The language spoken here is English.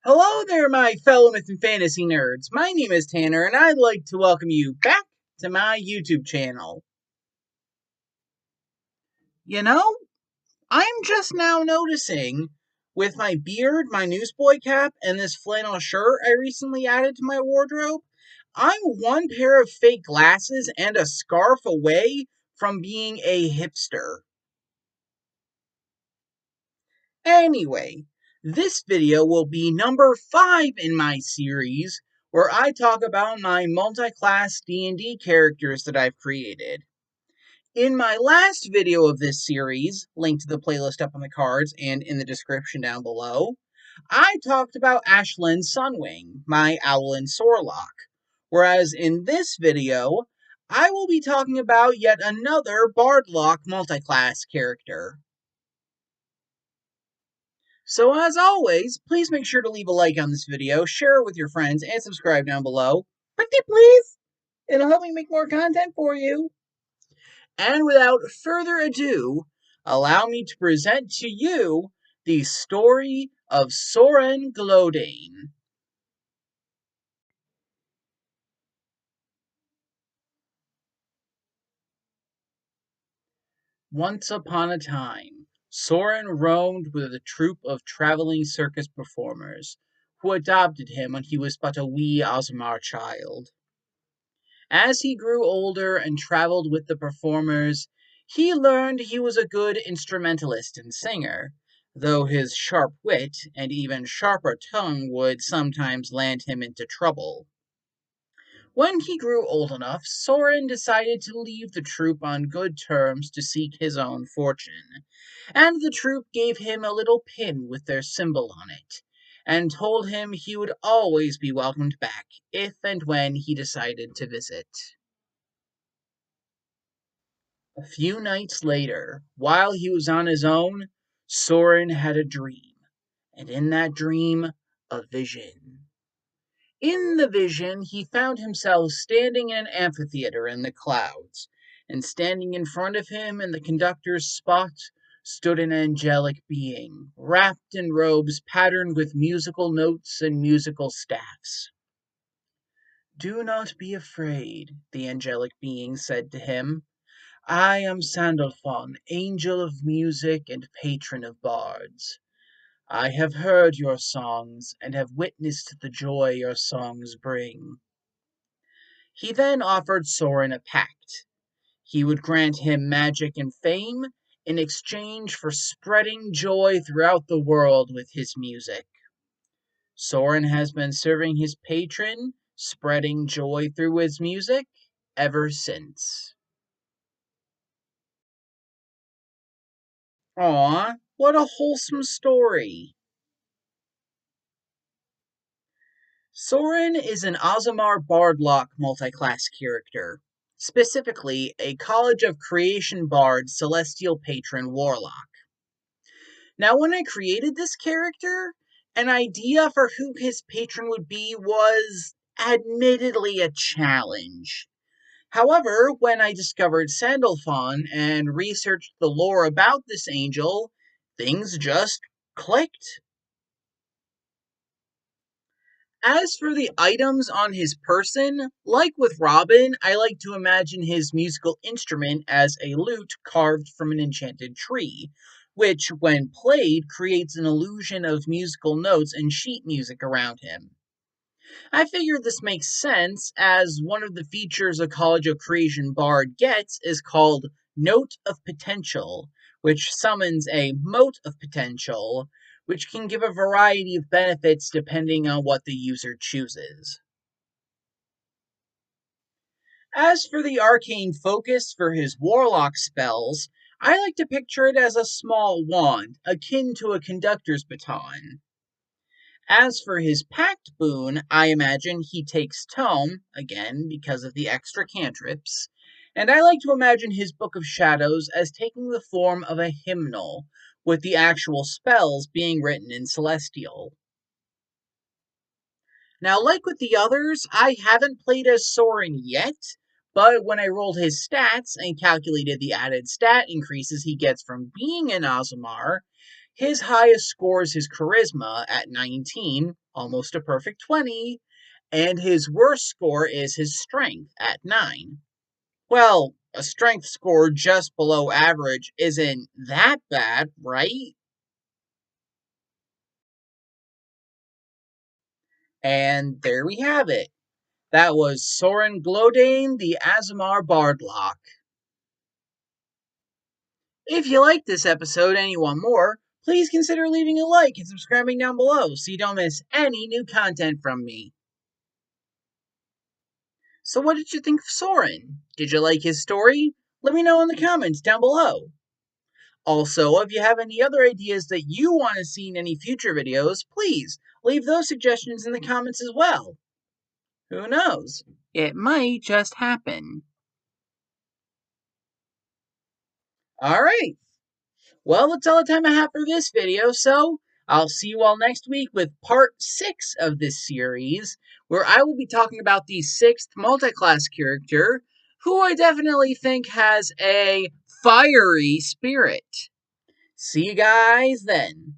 Hello there, my fellow myth and fantasy nerds. My name is Tanner, and I'd like to welcome you back to my YouTube channel. You know, I'm just now noticing, with my beard, my newsboy cap, and this flannel shirt I recently added to my wardrobe, I'm one pair of fake glasses and a scarf away from being a hipster. Anyway, this video will be number 5 in my series, where I talk about my multi-class D&D characters that I've created. In my last video of this series, linked to the playlist up on the cards and in the description down below, I talked about Ashlyn Sunwing, my Owlin Sorlock, whereas in this video, I will be talking about yet another Bardlock multi-class character. So as always, please make sure to leave a like on this video, share it with your friends, and subscribe down below. Pretty please! It'll help me make more content for you. And without further ado, allow me to present to you the story of Soren Glodayne. Once upon a time, Soren roamed with a troupe of traveling circus performers, who adopted him when he was but a wee Aasimar child. As he grew older and traveled with the performers, he learned he was a good instrumentalist and singer, though his sharp wit and even sharper tongue would sometimes land him into trouble. When he grew old enough, Soren decided to leave the troupe on good terms to seek his own fortune, and the troupe gave him a little pin with their symbol on it, and told him he would always be welcomed back if and when he decided to visit. A few nights later, while he was on his own, Soren had a dream, and in that dream, a vision. In the vision, he found himself standing in an amphitheater in the clouds, and standing in front of him in the conductor's spot stood an angelic being, wrapped in robes patterned with musical notes and musical staffs. "Do not be afraid," the angelic being said to him. "I am Sandalphon, angel of music and patron of bards. I have heard your songs and have witnessed the joy your songs bring." He then offered Soren a pact. He would grant him magic and fame in exchange for spreading joy throughout the world with his music. Soren has been serving his patron, spreading joy through his music, ever since. Aw, what a wholesome story. Soren is an Aasimar Bardlock multiclass character, specifically a College of Creation Bard Celestial Patron Warlock. Now, when I created this character, an idea for who his patron would be was admittedly a challenge. However, when I discovered Sandalphon and researched the lore about this angel, things just clicked. As for the items on his person, like with Robin, I like to imagine his musical instrument as a lute carved from an enchanted tree, which, when played, creates an illusion of musical notes and sheet music around him. I figure this makes sense, as one of the features a College of Creation bard gets is called Note of Potential, which summons a Mote of Potential, which can give a variety of benefits depending on what the user chooses. As for the arcane focus for his warlock spells, I like to picture it as a small wand, akin to a conductor's baton. As for his pact boon, I imagine he takes tome, again because of the extra cantrips, and I like to imagine his Book of Shadows as taking the form of a hymnal, with the actual spells being written in Celestial. Now, like with the others, I haven't played as Soren yet, but when I rolled his stats and calculated the added stat increases he gets from being an Aasimar, His highest score is his charisma at 19, almost a perfect 20, and his worst score is his strength at 9. Well, a strength score just below average isn't that bad, right? And there we have it. That was Soren Glodayne, the Aasimar Bardlock. If you liked this episode and you want more, please consider leaving a like and subscribing down below so you don't miss any new content from me. So what did you think of Soren? Did you like his story? Let me know in the comments down below. Also, if you have any other ideas that you want to see in any future videos, please leave those suggestions in the comments as well. Who knows? It might just happen. Alright, well, that's all the time I have for this video, so I'll see you all next week with part 6 of this series, where I will be talking about the 6th multiclass character, who I definitely think has a fiery spirit. See you guys then.